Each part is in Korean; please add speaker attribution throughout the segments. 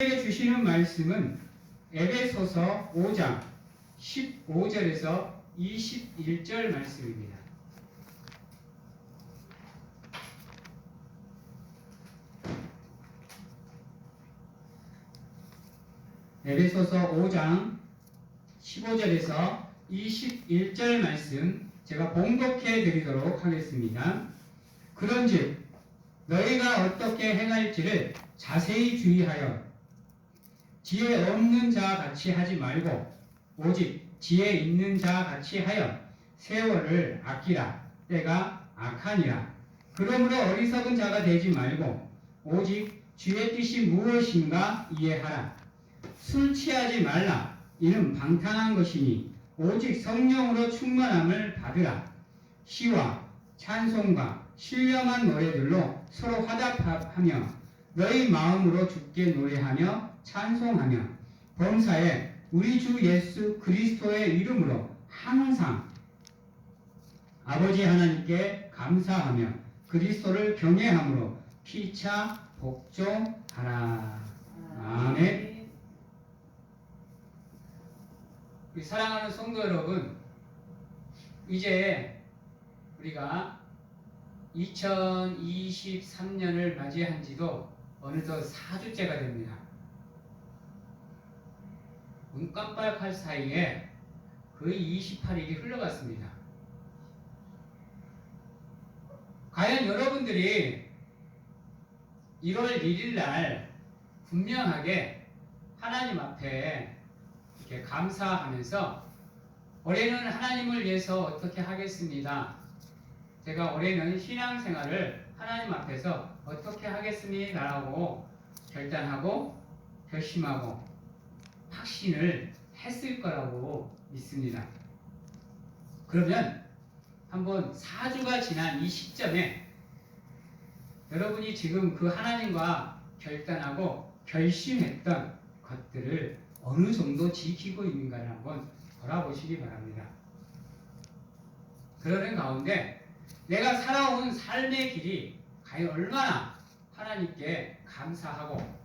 Speaker 1: 우리에게 주시는 말씀은 에베소서 5장 15절에서 21절 말씀입니다. 에베소서 5장 15절에서 21절 말씀 제가 봉독해 드리도록 하겠습니다. 그런즉 너희가 어떻게 행할지를 자세히 주의하여 지혜 없는 자 같이 하지 말고 오직 지혜 있는 자 같이 하여 세월을 아끼라. 때가 악하니라. 그러므로 어리석은 자가 되지 말고 오직 주의 뜻이 무엇인가 이해하라. 술 취하지 말라. 이는 방탕한 것이니 오직 성령으로 충만함을 받으라. 시와 찬송과 신령한 노래들로 서로 화답하며 너희 마음으로 주께 노래하며 찬송하며 범사에 우리 주 예수 그리스도의 이름으로 항상 아버지 하나님께 감사하며 그리스도를 경외함으로 피차 복종하라. 아멘. 우리 사랑하는 성도 여러분, 이제 우리가 2023년을 맞이한 지도 어느덧 4주째가 됩니다. 눈 깜빡할 사이에 거의 28일이 흘러갔습니다. 과연 여러분들이 1월 1일 날 분명하게 하나님 앞에 이렇게 감사하면서 올해는 하나님을 위해서 어떻게 하겠습니다. 제가 올해는 신앙생활을 하나님 앞에서 어떻게 하겠습니다 라고 결단하고 결심하고 확신을 했을 거라고 믿습니다. 그러면 한번 4주가 지난 이 시점에 여러분이 지금 그 하나님과 결단하고 결심했던 것들을 어느 정도 지키고 있는가를 한번 돌아보시기 바랍니다. 그러는 가운데 내가 살아온 삶의 길이 과연 얼마나 하나님께 감사하고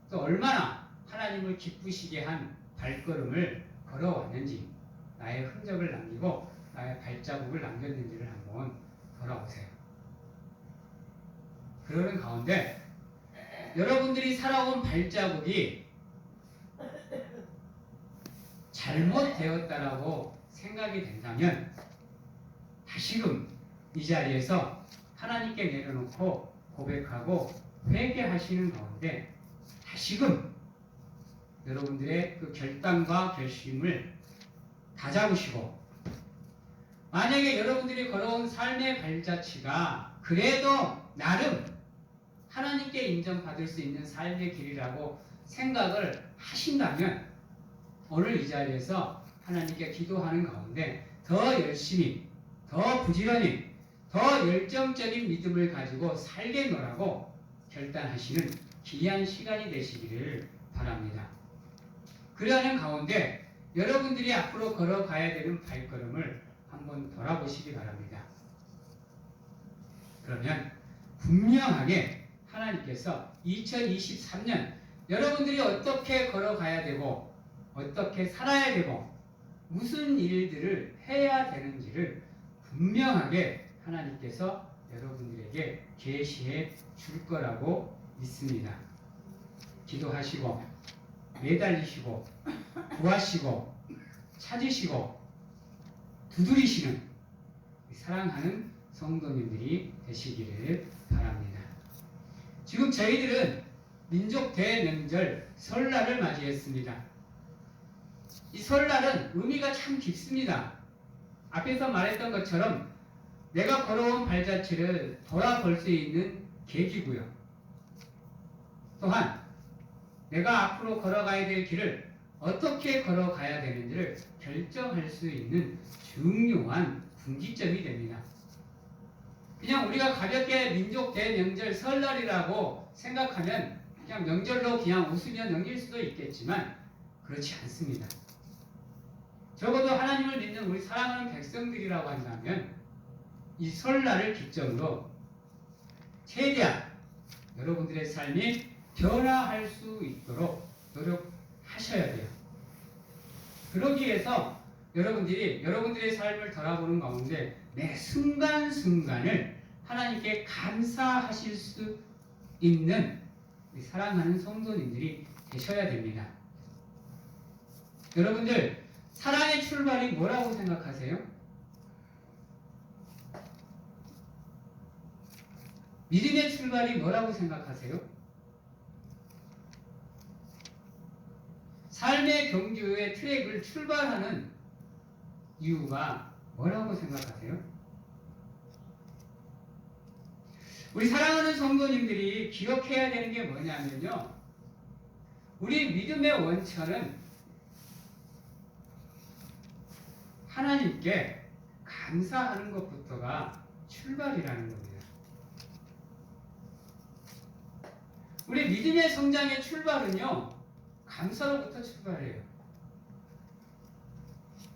Speaker 1: 또 얼마나 하나님을 기쁘시게 한 발걸음을 걸어왔는지, 나의 흔적을 남기고 나의 발자국을 남겼는지를 한번 돌아보세요. 그러는 가운데 여러분들이 살아온 발자국이 잘못되었다라고 생각이 된다면 다시금 이 자리에서 하나님께 내려놓고 고백하고 회개하시는 가운데 다시금 여러분들의 그 결단과 결심을 다잡으시고, 만약에 여러분들이 걸어온 삶의 발자취가 그래도 나름 하나님께 인정받을 수 있는 삶의 길이라고 생각을 하신다면 오늘 이 자리에서 하나님께 기도하는 가운데 더 열심히, 더 부지런히, 더 열정적인 믿음을 가지고 살겠노라고 결단하시는 귀한 시간이 되시기를 바랍니다. 그러는 가운데 여러분들이 앞으로 걸어가야 되는 발걸음을 한번 돌아보시기 바랍니다. 그러면 분명하게 하나님께서 2023년 여러분들이 어떻게 걸어가야 되고 어떻게 살아야 되고 무슨 일들을 해야 되는지를 분명하게 하나님께서 여러분들에게 계시해 줄 거라고 믿습니다. 기도하시고 매달리시고 구하시고 찾으시고 두드리시는 사랑하는 성도님들이 되시기를 바랍니다. 지금 저희들은 민족 대명절 설날을 맞이했습니다. 이 설날은 의미가 참 깊습니다. 앞에서 말했던 것처럼 내가 걸어온 발자취를 돌아볼 수 있는 계기고요. 또한 내가 앞으로 걸어가야 될 길을 어떻게 걸어가야 되는지를 결정할 수 있는 중요한 분기점이 됩니다. 그냥 우리가 가볍게 민족 대명절 설날이라고 생각하면 그냥 명절로 그냥 웃으며 넘길 수도 있겠지만 그렇지 않습니다. 적어도 하나님을 믿는 우리 사랑하는 백성들이라고 한다면 이 설날을 기점으로 최대한 여러분들의 삶이 변화할 수 있도록 노력하셔야 돼요. 그러기 위해서 여러분들이 여러분들의 삶을 돌아보는 가운데 매 순간순간을 하나님께 감사하실 수 있는 사랑하는 성도님들이 되셔야 됩니다. 여러분들 사랑의 출발이 뭐라고 생각하세요? 믿음의 출발이 뭐라고 생각하세요? 삶의 경주의 트랙을 출발하는 이유가 뭐라고 생각하세요? 우리 사랑하는 성도님들이 기억해야 되는 게 뭐냐면요. 우리 믿음의 원천은 하나님께 감사하는 것부터가 출발이라는 겁니다. 우리 믿음의 성장의 출발은요, 감사로부터 출발해요.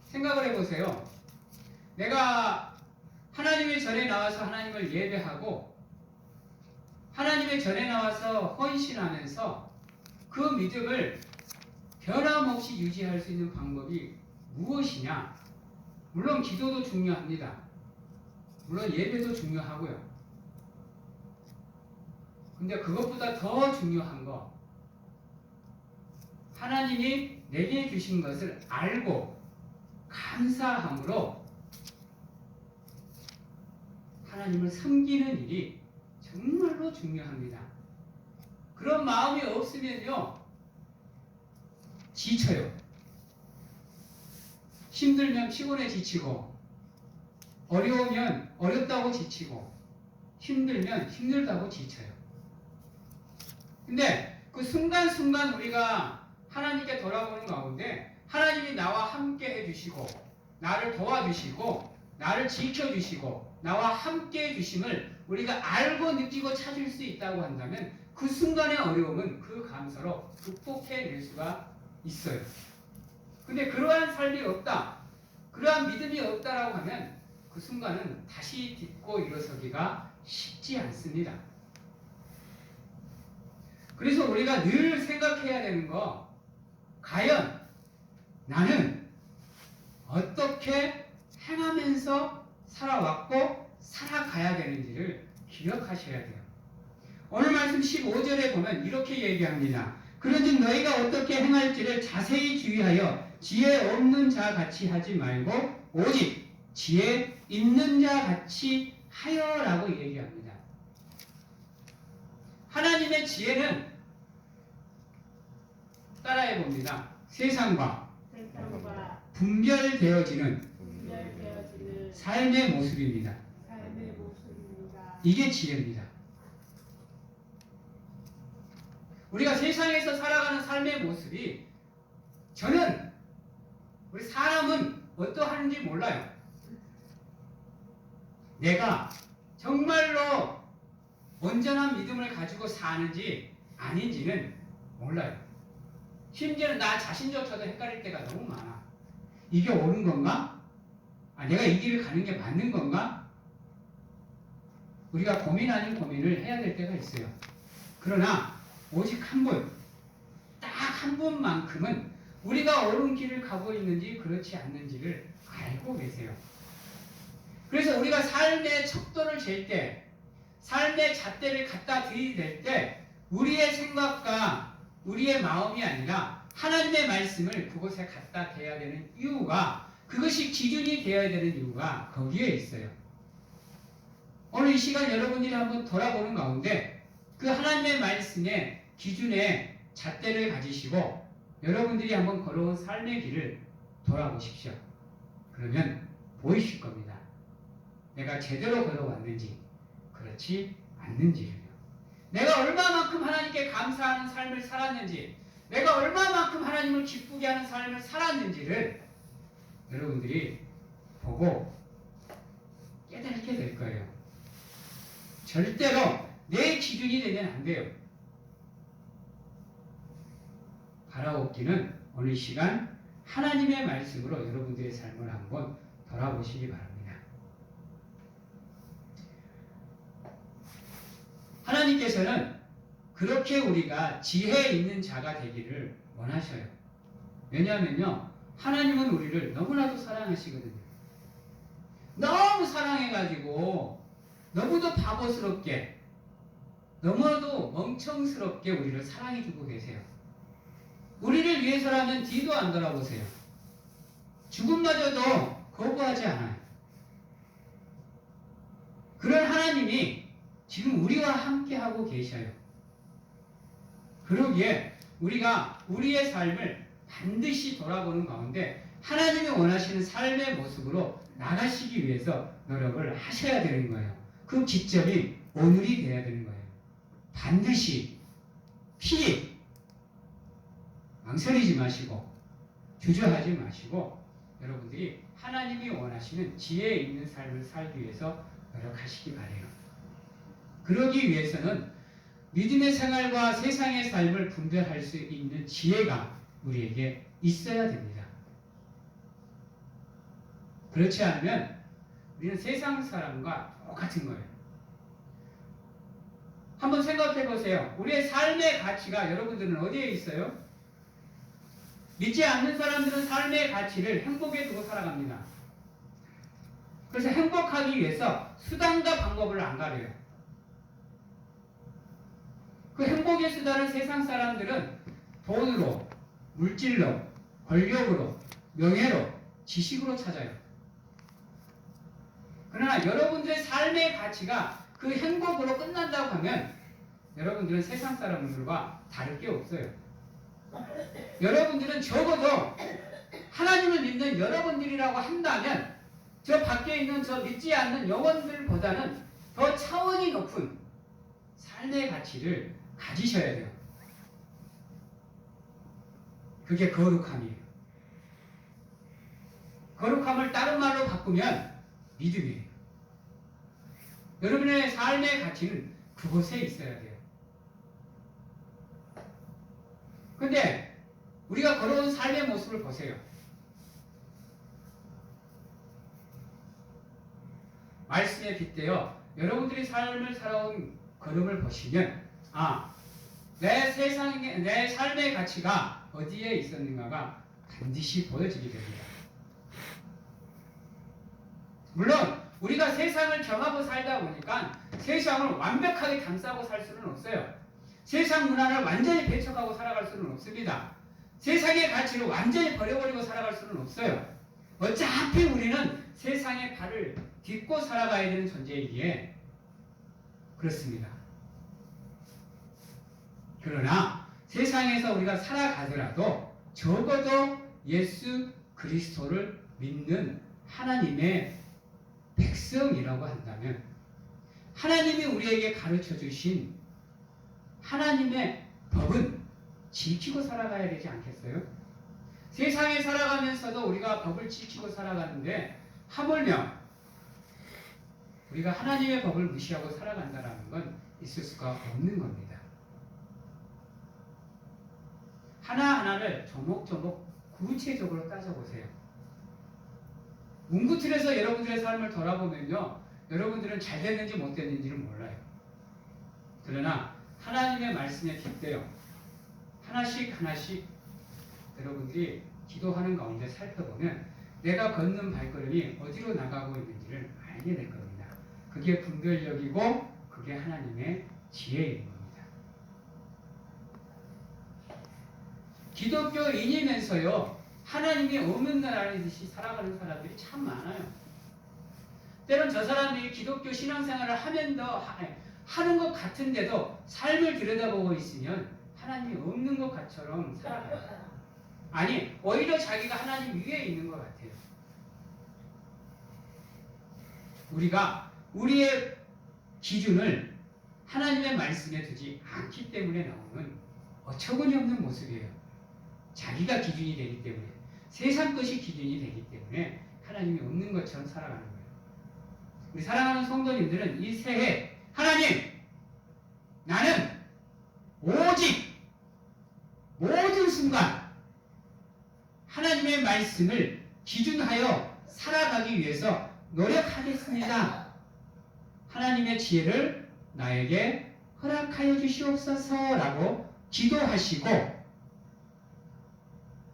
Speaker 1: 생각을 해보세요. 내가 하나님의 전에 나와서 하나님을 예배하고 하나님의 전에 나와서 헌신하면서 그 믿음을 변함없이 유지할 수 있는 방법이 무엇이냐? 물론 기도도 중요합니다. 물론 예배도 중요하고요. 근데 그것보다 더 중요한 거, 하나님이 내게 주신 것을 알고 감사함으로 하나님을 섬기는 일이 정말로 중요합니다. 그런 마음이 없으면요, 지쳐요. 힘들면 피곤해 지치고, 어려우면 어렵다고 지치고, 힘들면 힘들다고 지쳐요. 근데 그 순간순간 우리가 하나님께 돌아보는 가운데 하나님이 나와 함께 해주시고 나를 도와주시고 나를 지켜주시고 나와 함께 해주심을 우리가 알고 느끼고 찾을 수 있다고 한다면 그 순간의 어려움은 그 감사로 극복해낼 수가 있어요. 근데 그러한 삶이 없다, 그러한 믿음이 없다라고 하면 그 순간은 다시 딛고 일어서기가 쉽지 않습니다. 그래서 우리가 늘 생각해야 되는 거, 과연 나는 어떻게 행하면서 살아왔고 살아가야 되는지를 기억하셔야 돼요. 오늘 말씀 15절에 보면 이렇게 얘기합니다. 그런즉 너희가 어떻게 행할지를 자세히 주의하여 지혜 없는 자 같이 하지 말고 오직 지혜 있는 자 같이 하여라고 얘기합니다. 하나님의 지혜는 따라해 봅니다. 세상과 분별되어지는 삶의 모습입니다. 이게 지혜입니다. 우리가 세상에서 살아가는 삶의 모습이, 저는 우리 사람은 어떠한지 몰라요. 내가 정말로 온전한 믿음을 가지고 사는지 아닌지는 몰라요. 심지어는 나 자신조차도 헷갈릴 때가 너무 많아. 이게 옳은 건가? 내가 이 길을 가는 게 맞는 건가? 우리가 고민 아닌 고민을 해야 될 때가 있어요. 그러나 오직 한 분, 딱 한 분만큼은 우리가 옳은 길을 가고 있는지 그렇지 않는지를 알고 계세요. 그래서 우리가 삶의 척도를 잴 때, 삶의 잣대를 갖다 들이댈 때 우리의 생각과 우리의 마음이 아니라 하나님의 말씀을 그곳에 갖다 대야 되는 이유가, 그것이 기준이 되어야 되는 이유가 거기에 있어요. 오늘 이 시간 여러분들이 한번 돌아보는 가운데 그 하나님의 말씀의 기준에 잣대를 가지시고 여러분들이 한번 걸어온 삶의 길을 돌아보십시오. 그러면 보이실 겁니다. 내가 제대로 걸어왔는지 그렇지 않는지를요. 내가 얼마만큼 하나님께 감사하는 삶을 살았는지, 내가 얼마만큼 하나님을 기쁘게 하는 삶을 살았는지를 여러분들이 보고 깨닫게 될 거예요. 절대로 내 기준이 되면 안 돼요. 바라옵기는 오늘 시간 하나님의 말씀으로 여러분들의 삶을 한번 돌아보시기 바랍니다. 하나님께서는 그렇게 우리가 지혜 있는 자가 되기를 원하셔요. 왜냐하면요, 하나님은 우리를 너무나도 사랑하시거든요. 너무 사랑해가지고 너무도 바보스럽게, 너무나도 멍청스럽게 우리를 사랑해주고 계세요. 우리를 위해서라면 뒤도 안 돌아보세요. 죽음마저도 거부하지 않아요. 그런 하나님이 지금 우리와 함께하고 계셔요. 그러기에 우리가 우리의 삶을 반드시 돌아보는 가운데 하나님이 원하시는 삶의 모습으로 나가시기 위해서 노력을 하셔야 되는 거예요. 그 기점이 오늘이 돼야 되는 거예요. 반드시 망설이지 마시고 주저하지 마시고 여러분들이 하나님이 원하시는 지혜 있는 삶을 살기 위해서 노력하시기 바래요. 그러기 위해서는 믿음의 생활과 세상의 삶을 분별할 수 있는 지혜가 우리에게 있어야 됩니다. 그렇지 않으면 우리는 세상 사람과 똑같은 거예요. 한번 생각해 보세요. 우리의 삶의 가치가 여러분들은 어디에 있어요? 믿지 않는 사람들은 삶의 가치를 행복에 두고 살아갑니다. 그래서 행복하기 위해서 수단과 방법을 안 가려요. 그 행복의 수단을 세상 사람들은 돈으로, 물질로, 권력으로, 명예로, 지식으로 찾아요. 그러나 여러분들의 삶의 가치가 그 행복으로 끝난다고 하면 여러분들은 세상 사람들과 다를 게 없어요. 여러분들은 적어도 하나님을 믿는 여러분들이라고 한다면 저 밖에 있는 저 믿지 않는 영혼들보다는 더 차원이 높은 삶의 가치를 가지셔야 돼요. 그게 거룩함이에요. 거룩함을 다른 말로 바꾸면 믿음이에요. 여러분의 삶의 가치는 그곳에 있어야 돼요. 근데 우리가 걸어온 삶의 모습을 보세요. 말씀에 빗대어 여러분들이 삶을 살아온 걸음을 보시면 내 삶의 가치가 어디에 있었는가가 반드시 보여지게 됩니다. 물론 우리가 세상을 경하고 살다 보니까 세상을 완벽하게 감싸고 살 수는 없어요. 세상 문화를 완전히 배척하고 살아갈 수는 없습니다. 세상의 가치를 완전히 버려버리고 살아갈 수는 없어요. 어차피 우리는 세상의 발을 딛고 살아가야 되는 존재이기에 그렇습니다. 그러나 세상에서 우리가 살아가더라도 적어도 예수 그리스도를 믿는 하나님의 백성이라고 한다면 하나님이 우리에게 가르쳐 주신 하나님의 법은 지키고 살아가야 되지 않겠어요? 세상에 살아가면서도 우리가 법을 지키고 살아가는데 하물며 우리가 하나님의 법을 무시하고 살아간다는 건 있을 수가 없는 겁니다. 하나하나를 조목조목 구체적으로 따져보세요. 문구틀에서 여러분들의 삶을 돌아보면요, 여러분들은 잘 됐는지 못 됐는지를 몰라요. 그러나 하나님의 말씀에 빗대어 하나씩 여러분들이 기도하는 가운데 살펴보면 내가 걷는 발걸음이 어디로 나가고 있는지를 알게 될 겁니다. 그게 분별력이고 그게 하나님의 지혜인 겁니다. 기독교인이면서요, 하나님이 없는 나라는 듯이 살아가는 사람들이 참 많아요. 때론 저 사람들이 기독교 신앙생활을 하는 것 같은데도 삶을 들여다보고 있으면 하나님이 없는 것 같처럼 살아가요. 아니, 오히려 자기가 하나님 위에 있는 것 같아요. 우리가 우리의 기준을 하나님의 말씀에 두지 않기 때문에 나오는 어처구니 없는 모습이에요. 자기가 기준이 되기 때문에, 세상 것이 기준이 되기 때문에 하나님이 없는 것처럼 살아가는 거예요. 우리 사랑하는 성도님들은 이 새해 하나님, 나는 오직 모든 순간 하나님의 말씀을 기준하여 살아가기 위해서 노력하겠습니다. 하나님의 지혜를 나에게 허락하여 주시옵소서라고 기도하시고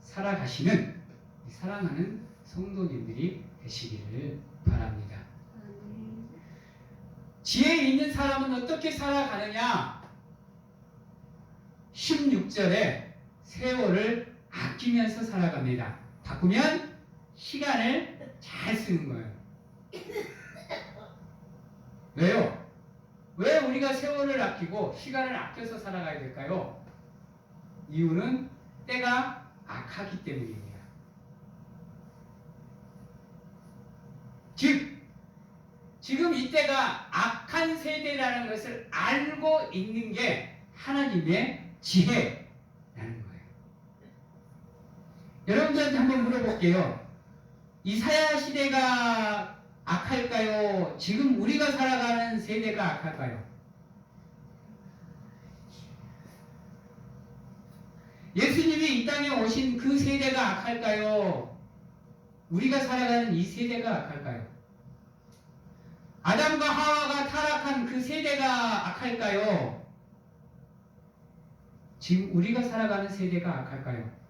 Speaker 1: 살아가시는 사랑하는 성도님들이 되시기를 바랍니다. 지혜 있는 사람은 어떻게 살아가느냐? 16절에 세월을 아끼면서 살아갑니다. 바꾸면 시간을 잘 쓰는 거예요. 왜요? 왜 우리가 세월을 아끼고 시간을 아껴서 살아가야 될까요? 이유는 때가 악하기 때문입니다. 즉, 지금 이때가 악한 세대라는 것을 알고 있는 게 하나님의 지혜라는 거예요. 여러분들한테 한번 물어볼게요. 이사야 시대가 악할까요? 지금 우리가 살아가는 세대가 악할까요? 예수님이 이 땅에 오신 그 세대가 악할까요? 우리가 살아가는 이 세대가 악할까요? 아담과 하와가 타락한 그 세대가 악할까요? 지금 우리가 살아가는 세대가 악할까요?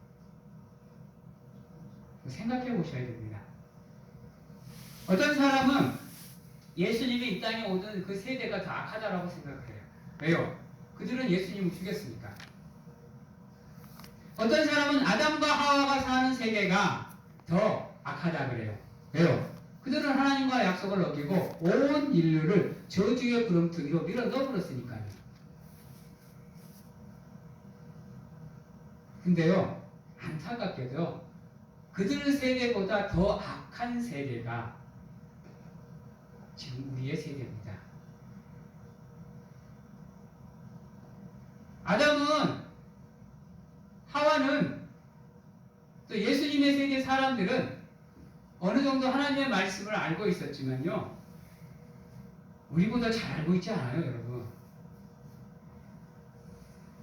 Speaker 1: 생각해 보셔야 됩니다. 어떤 사람은 예수님이 이 땅에 오던 그 세대가 더 악하다라고 생각해요. 왜요? 그들은 예수님을 죽였으니까. 어떤 사람은 아담과 하와가 사는 세대가 더 악하다 그래요. 왜요? 그들은 하나님과 약속을 어기고 온 인류를 저주의 구렁텅이로 밀어 넣어버렸으니까요. 근데요, 안타깝게도 그들 세대보다 더 악한 세대가 지금 우리의 세대입니다. 아담은, 하와는, 또 예수님의 세대 사람들은 어느 정도 하나님의 말씀을 알고 있었지만요, 우리보다 잘 알고 있지 않아요, 여러분.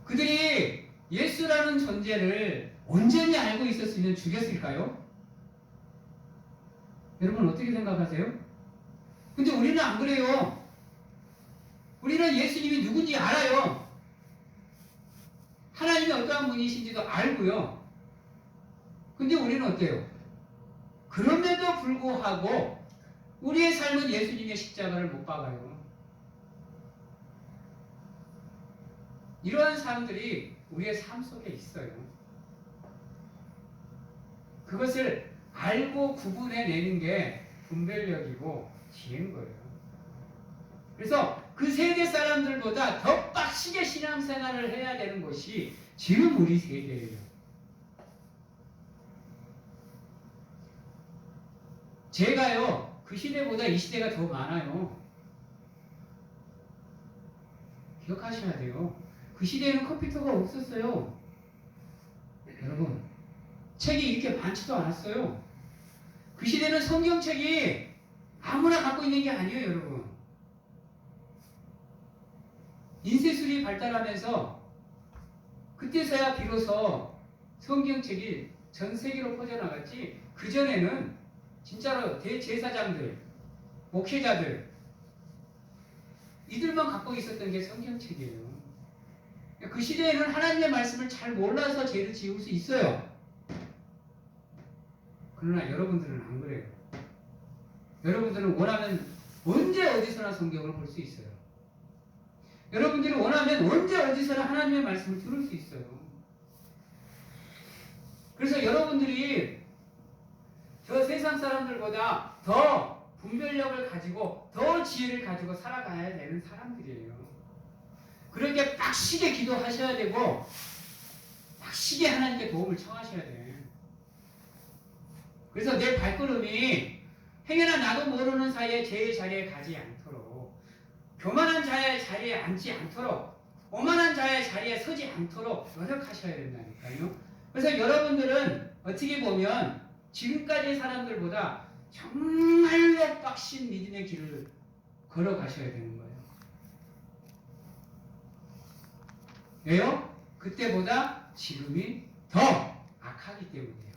Speaker 1: 그들이 예수라는 존재를 온전히 알고 있었으면 죽였을까요? 여러분 어떻게 생각하세요? 근데 우리는 안 그래요. 우리는 예수님이 누군지 알아요. 하나님이 어떠한 분이신지도 알고요. 근데 우리는 어때요? 그럼에도 불구하고 우리의 삶은 예수님의 십자가를 못 박아요. 이러한 사람들이 우리의 삶 속에 있어요. 그것을 알고 구분해내는 게 분별력이고 지혜인 거예요. 그래서 그 세대 사람들보다 더 빡시게 신앙생활을 해야 되는 것이 지금 우리 세대예요. 제가요, 그 시대보다 이 시대가 더 많아요. 기억하셔야 돼요. 그 시대에는 컴퓨터가 없었어요. 여러분, 책이 이렇게 많지도 않았어요. 그 시대는 성경책이 아무나 갖고 있는 게 아니에요, 여러분. 인쇄술이 발달하면서 그때서야 비로소 성경책이 전 세계로 퍼져나갔지, 그전에는 진짜로 대제사장들, 목회자들, 이들만 갖고 있었던 게 성경책이에요. 그 시대에는 하나님의 말씀을 잘 몰라서 죄를 지을 수 있어요. 그러나 여러분들은 안 그래요. 여러분들은 원하면 언제 어디서나 성경을 볼 수 있어요. 여러분들이 원하면 언제 어디서나 하나님의 말씀을 들을 수 있어요. 그래서 여러분들이 저 세상 사람들보다 더 분별력을 가지고 더 지혜를 가지고 살아가야 되는 사람들이에요. 그렇게 빡시게 기도하셔야 되고 빡시게 하나님께 도움을 청하셔야 돼. 그래서 내 발걸음이 행여나 나도 모르는 사이에 죄의 자리에 가지 않도록, 교만한 자의 자리에 앉지 않도록, 오만한 자의 자리에 서지 않도록 노력하셔야 된다니까요. 그래서 여러분들은 어떻게 보면 지금까지의 사람들보다 정말로 빡신 믿음의 길을 걸어가셔야 되는 거예요. 왜요? 그때보다 지금이 더 악하기 때문이에요.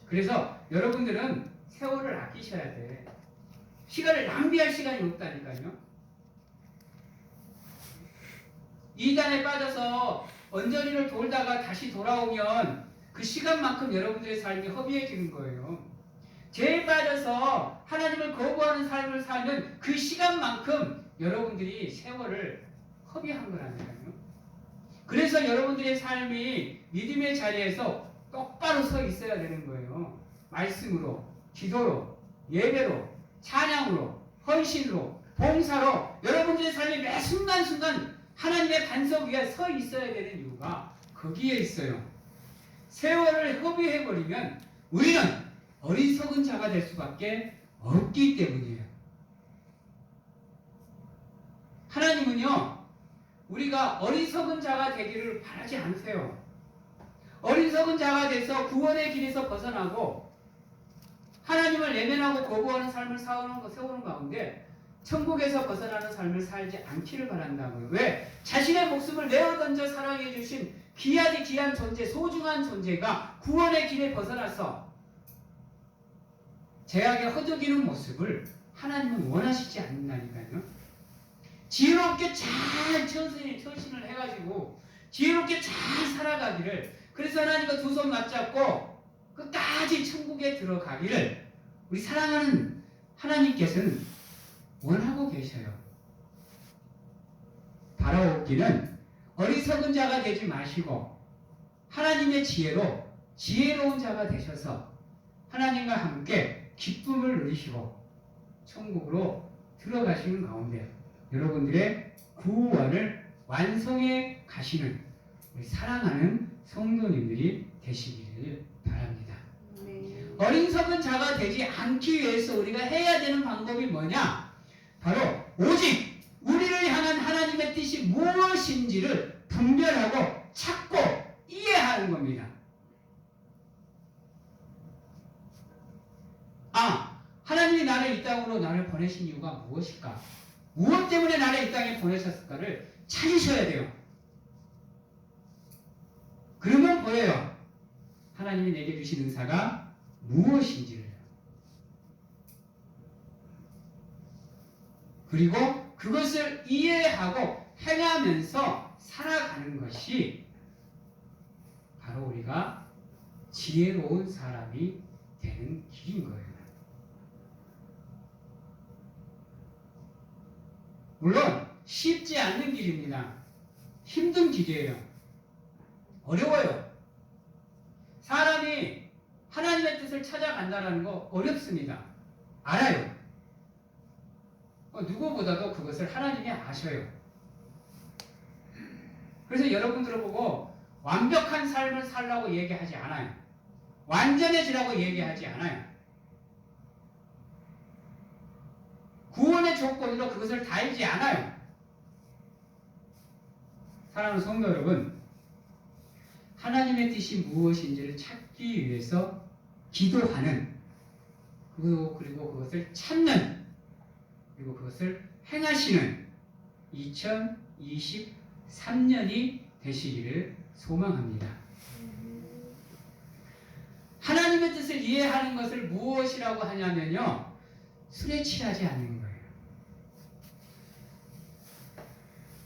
Speaker 1: 그래서 여러분들은 세월을 아끼셔야 돼. 시간을 낭비할 시간이 없다니까요. 이단에 빠져서 언저리를 돌다가 다시 돌아오면 그 시간만큼 여러분들의 삶이 허비해지는 거예요. 죄에 빠져서 하나님을 거부하는 삶을 살면 그 시간만큼 여러분들이 세월을 허비한 거라니까요. 그래서 여러분들의 삶이 믿음의 자리에서 똑바로 서 있어야 되는 거예요. 말씀으로, 기도로, 예배로, 찬양으로, 헌신으로, 봉사로 여러분들의 삶이 매 순간순간 하나님의 반석 위에 서 있어야 되는 이유가 거기에 있어요. 세월을 허비해버리면 우리는 어리석은 자가 될 수밖에 없기 때문이에요. 하나님은요, 우리가 어리석은 자가 되기를 바라지 않으세요. 어리석은 자가 돼서 구원의 길에서 벗어나고 하나님을 내면하고 거부하는 삶을 세우는 가운데 천국에서 벗어나는 삶을 살지 않기를 바란다고요. 왜? 자신의 목숨을 내어 던져 사랑해 주신 귀하디 귀한 존재, 소중한 존재가 구원의 길에 벗어나서 죄악에 허덕이는 모습을 하나님은 원하시지 않는다니까요. 지혜롭게 잘 처신을 해가지고 지혜롭게 잘 살아가기를, 그래서 하나님과 두 손 맞잡고 끝까지 천국에 들어가기를 우리 사랑하는 하나님께서는 원하고 계셔요. 바라옵기는 어리석은 자가 되지 마시고 하나님의 지혜로 지혜로운 자가 되셔서 하나님과 함께 기쁨을 누리시고 천국으로 들어가시는 가운데 여러분들의 구원을 완성해 가시는 우리 사랑하는 성도님들이 되시기를 바랍니다.
Speaker 2: 네.
Speaker 1: 어리석은 자가 되지 않기 위해서 우리가 해야 되는 방법이 뭐냐? 바로 오직 우리를 향한 하나님의 뜻이 무엇인지를 분별하고 찾고 이해하는 겁니다. 하나님이 나를 이 땅으로 나를 보내신 이유가 무엇일까? 무엇 때문에 나를 이 땅에 보내셨을까를 찾으셔야 돼요. 그러면 보여요. 하나님이 내게 주신 은사가 무엇인지를. 그리고 그것을 이해하고 행하면서 살아가는 것이 바로 우리가 지혜로운 사람이 되는 길인 거예요. 물론 쉽지 않는 길입니다. 힘든 길이에요. 어려워요. 사람이 하나님의 뜻을 찾아간다는 거 어렵습니다. 알아요. 누구보다도 그것을 하나님이 아셔요. 그래서 여러분들을 보고 완벽한 삶을 살라고 얘기하지 않아요. 완전해지라고 얘기하지 않아요. 구원의 조건으로 그것을 달지 않아요. 사랑하는 성도 여러분, 하나님의 뜻이 무엇인지를 찾기 위해서 기도하는, 그리고 그것을 찾는, 그리고 그것을 행하시는 2023년이 되시기를 소망합니다. 하나님의 뜻을 이해하는 것을 무엇이라고 하냐면요, 술에 취하지 않는 거예요.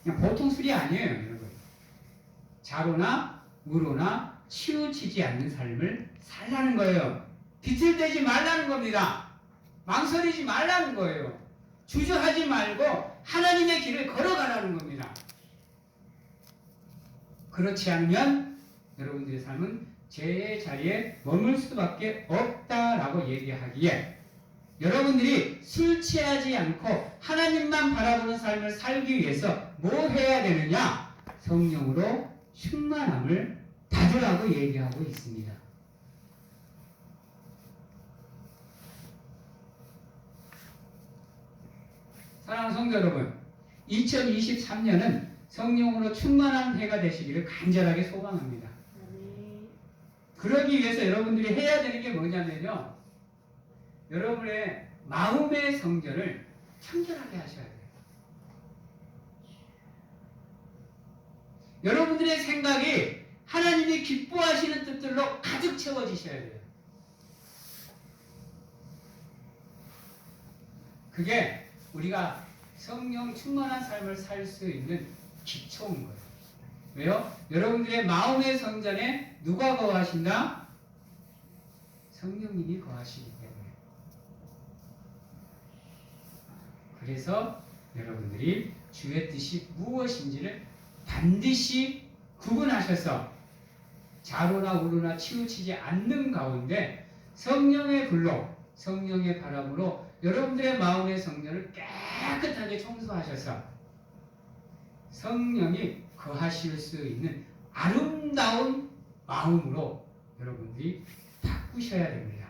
Speaker 1: 그냥 보통 술이 아니에요, 여러분. 자로나 무로나 치우치지 않는 삶을 살라는 거예요. 비틀대지 말라는 겁니다. 망설이지 말라는 거예요. 주저하지 말고 하나님의 길을 걸어가라는 겁니다. 그렇지 않으면 여러분들의 삶은 죄의 자리에 머물 수밖에 없다라고 얘기하기에 여러분들이 술 취하지 않고 하나님만 바라보는 삶을 살기 위해서 뭐 해야 되느냐? 성령으로 충만함을 받으라고 얘기하고 있습니다. 사랑하는 성도 여러분, 2023년은 성령으로 충만한 해가 되시기를 간절하게 소망합니다. 그러기 위해서 여러분들이 해야 되는 게 뭐냐면요, 여러분의 마음의 성전을 청결하게 하셔야 돼요. 여러분들의 생각이 하나님이 기뻐하시는 뜻들로 가득 채워지셔야 돼요. 그게 우리가 성령 충만한 삶을 살 수 있는 기초인 거예요. 왜요? 여러분들의 마음의 성전에 누가 거하신다? 성령님이 거하시기 때문에. 그래서 여러분들이 주의 뜻이 무엇인지를 반드시 구분하셔서 자로나 우로나 치우치지 않는 가운데 성령의 불로, 성령의 바람으로 여러분들의 마음의 성전을 깨끗하게 청소하셔서 성령이 거하실 수 있는 아름다운 마음으로 여러분들이 바꾸셔야 됩니다.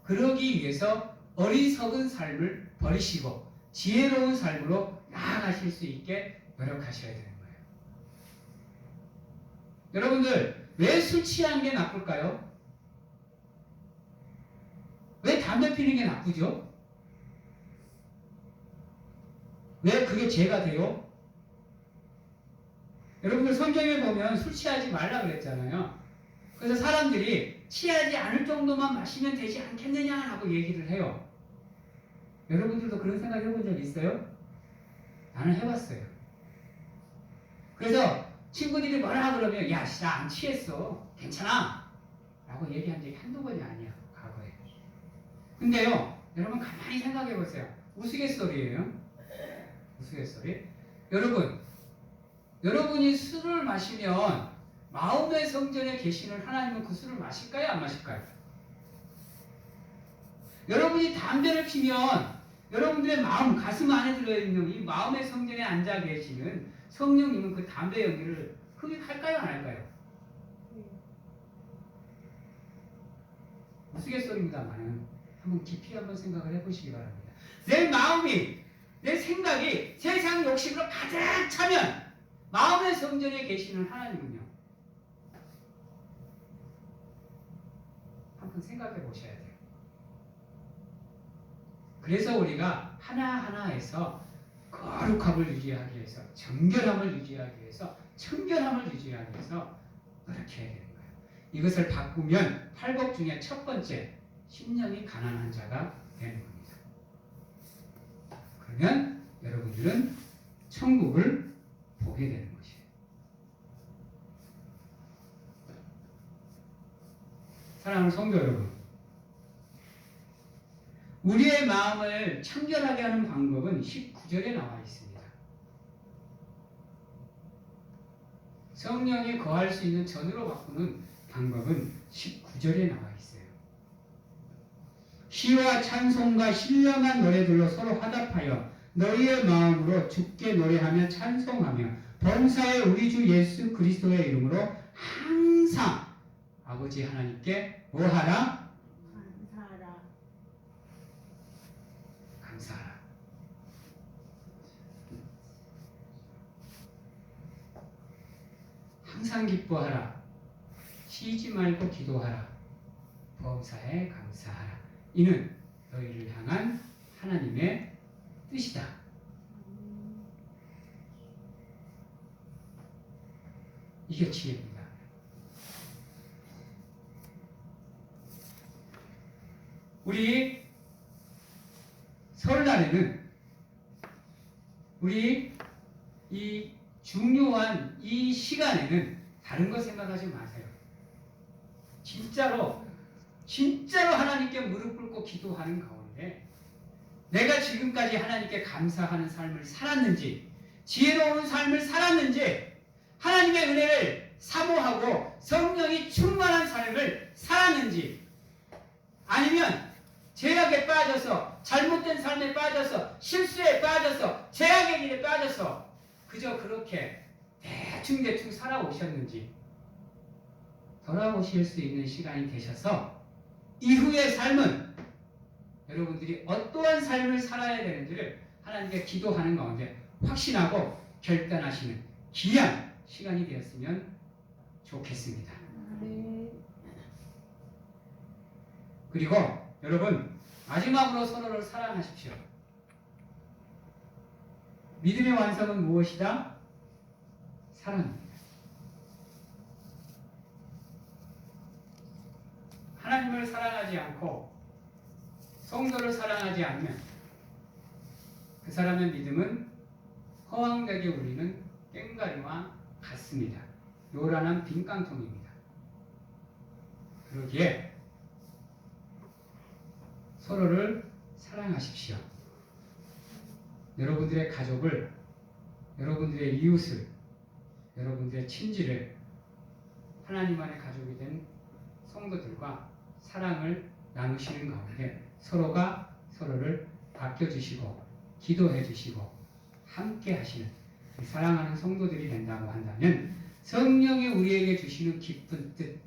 Speaker 1: 그러기 위해서 어리석은 삶을 버리시고 지혜로운 삶으로 나아가실 수 있게 노력하셔야 되는 거예요. 여러분들, 왜 술 취하는 게 나쁠까요? 왜 담배 피는 게 나쁘죠? 왜 그게 죄가 돼요? 여러분들 성경에 보면 술 취하지 말라 그랬잖아요. 그래서 사람들이 취하지 않을 정도만 마시면 되지 않겠느냐라고 얘기를 해요. 여러분들도 그런 생각 해본 적 있어요? 나는 해봤어요. 그래서 친구들이 뭐라 그러면 야, 나 안 취했어. 괜찮아. 라고 얘기한 적이 한두 번이 아니야. 과거에. 근데요, 여러분 가만히 생각해 보세요. 우스갯소리예요. 우스갯소리. 여러분이 술을 마시면 마음의 성전에 계시는 하나님은 그 술을 마실까요? 안 마실까요? 여러분이 담배를 피면 여러분들의 마음, 가슴 안에 들어있는 이 마음의 성전에 앉아 계시는 성령님은 그 담배 연기를 흡입할까요? 안 할까요? 우스갯소리입니다만은 한번 깊이 한번 생각을 해보시기 바랍니다. 내 마음이, 내 생각이 세상 욕심으로 가득 차면 마음의 성전에 계시는 하나님은요, 한번 생각해 보셔야 돼요. 그래서 우리가 하나하나에서 거룩함을 유지하기 위해서, 정결함을 유지하기 위해서, 청결함을 유지하기 위해서 노력해야 되는 거예요. 이것을 바꾸면 팔복 중에 첫 번째, 심령이 가난한 자가 되는 겁니다. 그러면 여러분들은 천국을 보게 되는 것이에요. 사랑하는 성도 여러분, 우리의 마음을 청결하게 하는 방법은 19절에 나와 있습니다. 성령이 거할 수 있는 전으로 바꾸는 방법은 19절에 나와 있어요. 시와 찬송과 신령한 노래들로 서로 화답하여 너희의 마음으로 주께 노래하며 찬송하며 범사에 우리 주 예수 그리스도의 이름으로 항상 아버지 하나님께 뭐하라? 감사하라. 항상 기뻐하라. 쉬지 말고 기도하라. 범사에 감사하라. 이는 너희를 향한 하나님의 뜻이다. 이게 지혜입니다. 우리 설날에는 우리 이 중요한 이 시간에는 다른 거 생각하지 마세요. 진짜로 하나님께 무릎 꿇고 기도하는 가운데 내가 지금까지 하나님께 감사하는 삶을 살았는지, 지혜로운 삶을 살았는지, 하나님의 은혜를 사모하고 성령이 충만한 삶을 살았는지, 아니면 죄악에 빠져서, 잘못된 삶에 빠져서, 실수에 빠져서, 죄악의 길에 빠져서 그저 그렇게 대충 살아오셨는지 돌아오실 수 있는 시간이 되셔서 이후의 삶은 여러분들이 어떠한 삶을 살아야 되는지를 하나님께 기도하는 가운데 확신하고 결단하시는 귀한 시간이 되었으면 좋겠습니다. 그리고 여러분, 마지막으로 서로를 사랑하십시오. 믿음의 완성은 무엇이다? 사랑입니다. 하나님을 사랑하지 않고 성도를 사랑하지 않으면 그 사람의 믿음은 허황되게 울리는 꽹과리와 같습니다. 없습니다. 요란한 빈 깡통입니다. 그러기에 서로를 사랑하십시오. 여러분들의 가족을, 여러분들의 이웃을, 여러분들의 친지를 하나님 안의 가족이 된 성도들과 사랑을 나누시는 가운데 서로가 서로를 아껴주시고 기도해주시고 함께 하시는 사랑하는 성도들이 된다고 한다면 성령이 우리에게 주시는 기쁜 뜻,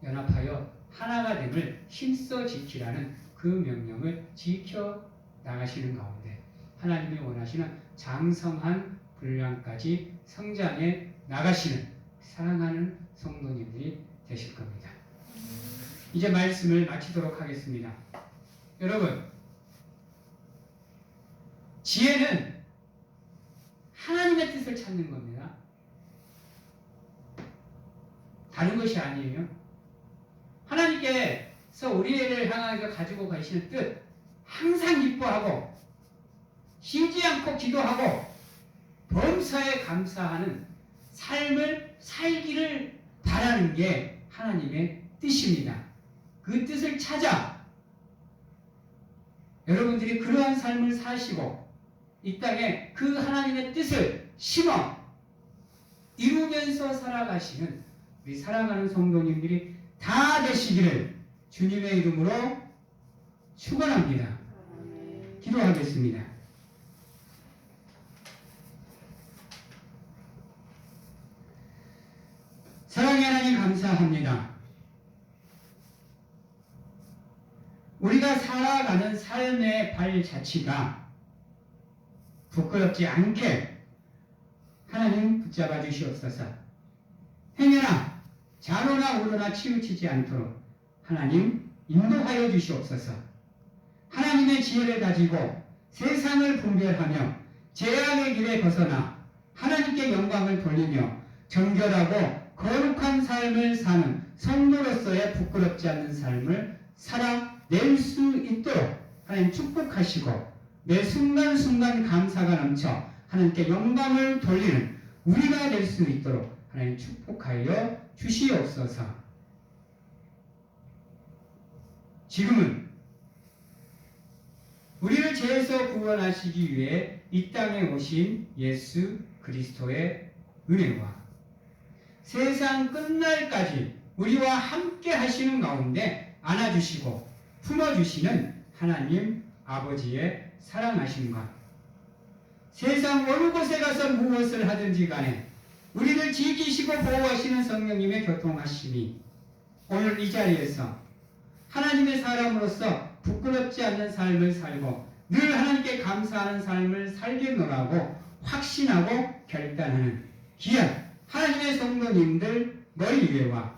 Speaker 1: 연합하여 하나가 됨을 힘써 지키라는 그 명령을 지켜 나가시는 가운데 하나님이 원하시는 장성한 분량까지 성장해 나가시는 사랑하는 성도님들이 되실 겁니다. 이제 말씀을 마치도록 하겠습니다. 여러분, 지혜는 하나님의 뜻을 찾는 겁니다. 다른 것이 아니에요. 하나님께서 우리를 향하여 가지고 가시는 뜻 항상 기뻐하고 쉬지 않고 기도하고 범사에 감사하는 삶을 살기를 바라는 게 하나님의 뜻입니다. 그 뜻을 찾아 여러분들이 그러한 삶을 사시고 이 땅에 그 하나님의 뜻을 심어 이루면서 살아가시는 우리 사랑하는 성도님들이 다 되시기를 주님의 이름으로 축원합니다. 기도하겠습니다. 사랑의 하나님 감사합니다. 우리가 살아가는 삶의 발자취가 부끄럽지 않게 하나님 붙잡아 주시옵소서. 행여나 좌로나 우로나 치우치지 않도록 하나님 인도하여 주시옵소서. 하나님의 지혜를 가지고 세상을 분별하며 죄악의 길에 벗어나 하나님께 영광을 돌리며 정결하고 거룩한 삶을 사는 성도로서의 부끄럽지 않는 삶을 살아낼 수 있도록 하나님 축복하시고 매 순간순간 감사가 넘쳐 하나님께 영광을 돌리는 우리가 될 수 있도록 하나님 축복하여 주시옵소서. 지금은 우리를 죄에서 구원하시기 위해 이 땅에 오신 예수 그리스도의 은혜와 세상 끝날까지 우리와 함께 하시는 가운데 안아주시고 품어주시는 하나님 아버지의 사랑하심과 세상 어느 곳에 가서 무엇을 하든지 간에 우리를 지키시고 보호하시는 성령님의 교통하심이 오늘 이 자리에서 하나님의 사람으로서 부끄럽지 않는 삶을 살고 늘 하나님께 감사하는 삶을 살겠노라고 확신하고 결단하는 귀한 하나님의 성도님들 머리 위에와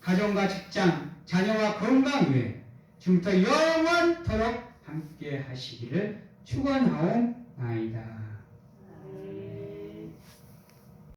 Speaker 1: 가정과 직장, 자녀와 건강 위에 지금부터 영원토록 함께 하시기를 축원하옵나이다.